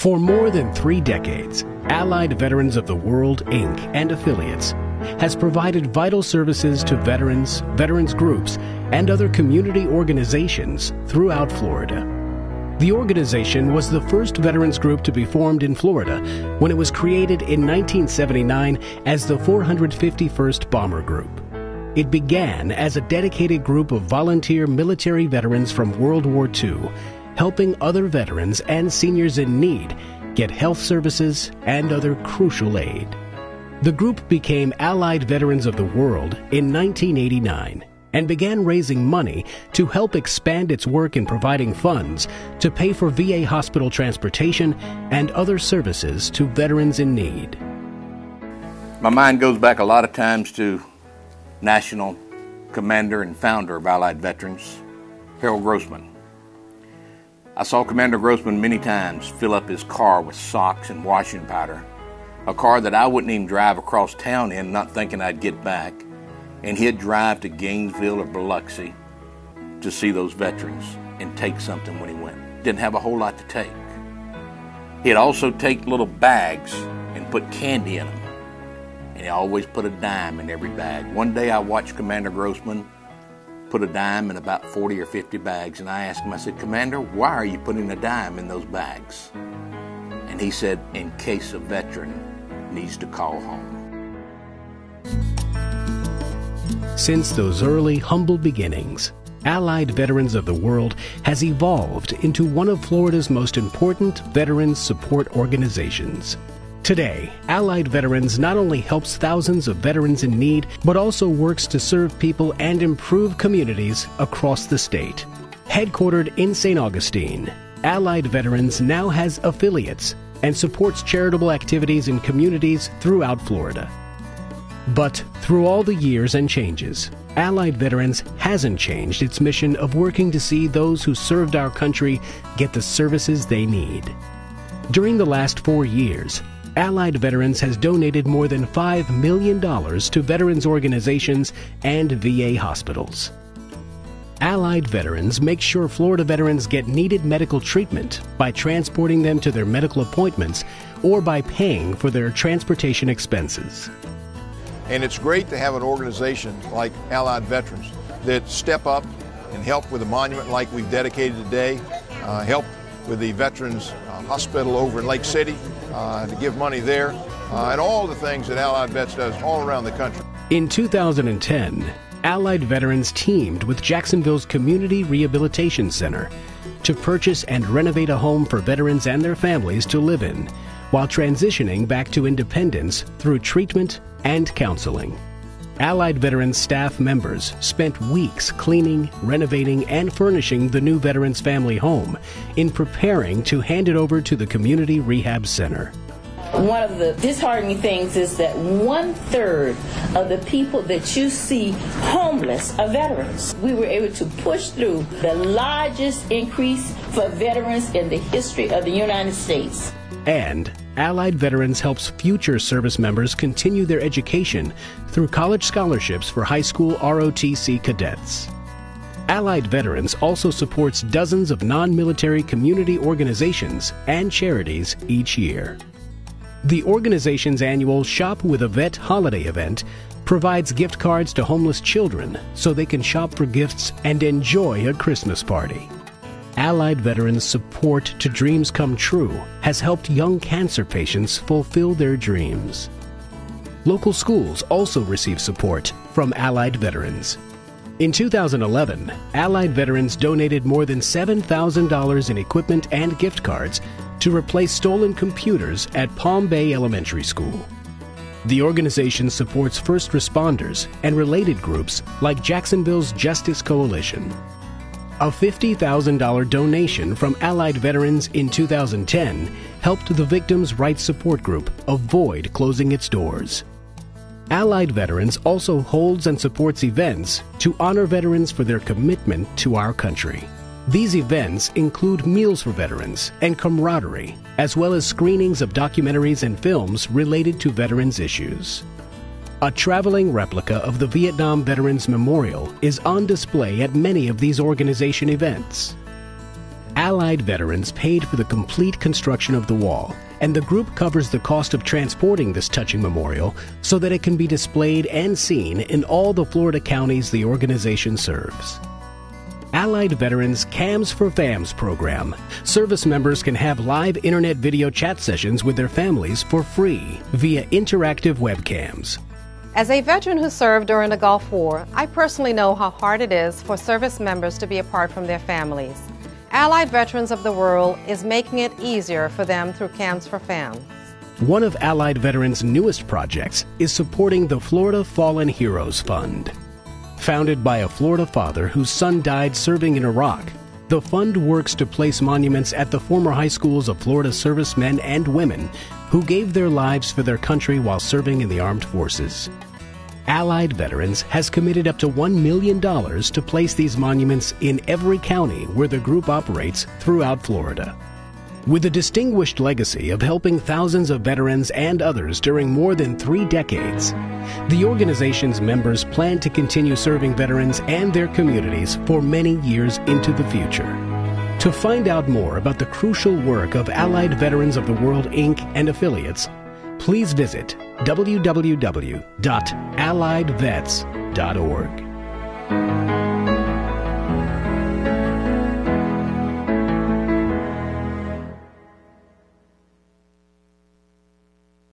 For more than 3 decades, Allied Veterans of the World, Inc. and affiliates has provided vital services to veterans, veterans groups, and other community organizations throughout Florida. The organization was the first veterans group to be formed in Florida when it was created in 1979 as the 451st Bomber Group. It began as a dedicated group of volunteer military veterans from World War II, helping other veterans and seniors in need get health services and other crucial aid. The group became Allied Veterans of the World in 1989 and began raising money to help expand its work in providing funds to pay for VA hospital transportation and other services to veterans in need. My mind goes back a lot of times to National Commander and founder of Allied Veterans, Harold Grossman. I saw Commander Grossman many times fill up his car with socks and washing powder, a car that I wouldn't even drive across town in, not thinking I'd get back, and he'd drive to Gainesville or Biloxi to see those veterans and take something when he went. Didn't have a whole lot to take. He'd also take little bags and put candy in them, and he always put a dime in every bag. One day I watched Commander Grossman put a dime in about 40 or 50 bags, and I asked him, I said, "Commander, why are you putting a dime in those bags?" And he said, "In case a veteran needs to call home." Since those early, humble beginnings, Allied Veterans of the World has evolved into one of Florida's most important veterans support organizations. Today, Allied Veterans not only helps thousands of veterans in need, but also works to serve people and improve communities across the state. Headquartered in St. Augustine, Allied Veterans now has affiliates and supports charitable activities in communities throughout Florida. But through all the years and changes, Allied Veterans hasn't changed its mission of working to see those who served our country get the services they need. During the last 4 years, Allied Veterans has donated more than $5 million to veterans organizations and VA hospitals. Allied Veterans makes sure Florida veterans get needed medical treatment by transporting them to their medical appointments or by paying for their transportation expenses. And it's great to have an organization like Allied Veterans that step up and help with a monument like we've dedicated today, help with the Veterans Hospital over in Lake City, to give money there, and all the things that Allied Vets does all around the country. In 2010, Allied Veterans teamed with Jacksonville's Community Rehabilitation Center to purchase and renovate a home for veterans and their families to live in, while transitioning back to independence through treatment and counseling. Allied Veterans staff members spent weeks cleaning, renovating, and furnishing the new veterans' family home in preparing to hand it over to the Community Rehab Center. One of the disheartening things is that 1/3 of the people that you see homeless are veterans. We were able to push through the largest increase for veterans in the history of the United States. And Allied Veterans helps future service members continue their education through college scholarships for high school ROTC cadets. Allied Veterans also supports dozens of non-military community organizations and charities each year. The organization's annual Shop with a Vet holiday event provides gift cards to homeless children so they can shop for gifts and enjoy a Christmas party. Allied Veterans' support to Dreams Come True has helped young cancer patients fulfill their dreams. Local schools also receive support from Allied Veterans. In 2011, Allied Veterans donated more than $7,000 in equipment and gift cards to replace stolen computers at Palm Bay Elementary School. The organization supports first responders and related groups like Jacksonville's Justice Coalition. A $50,000 donation from Allied Veterans in 2010 helped the Victims' Rights Support Group avoid closing its doors. Allied Veterans also holds and supports events to honor veterans for their commitment to our country. These events include meals for veterans and camaraderie, as well as screenings of documentaries and films related to veterans issues. A traveling replica of the Vietnam Veterans Memorial is on display at many of these organization events. Allied Veterans paid for the complete construction of the wall, and the group covers the cost of transporting this touching memorial so that it can be displayed and seen in all the Florida counties the organization serves. Allied Veterans Cams for Fams program. Service members can have live internet video chat sessions with their families for free via interactive webcams. As a veteran who served during the Gulf War, I personally know how hard it is for service members to be apart from their families. Allied Veterans of the World is making it easier for them through Cams for Fams. One of Allied Veterans' newest projects is supporting the Florida Fallen Heroes Fund. Founded by a Florida father whose son died serving in Iraq, the fund works to place monuments at the former high schools of Florida servicemen and women who gave their lives for their country while serving in the armed forces. Allied Veterans has committed up to $1 million to place these monuments in every county where the group operates throughout Florida. With a distinguished legacy of helping thousands of veterans and others during more than 3 decades, the organization's members plan to continue serving veterans and their communities for many years into the future. To find out more about the crucial work of Allied Veterans of the World, Inc. and affiliates, please visit www.alliedvets.org.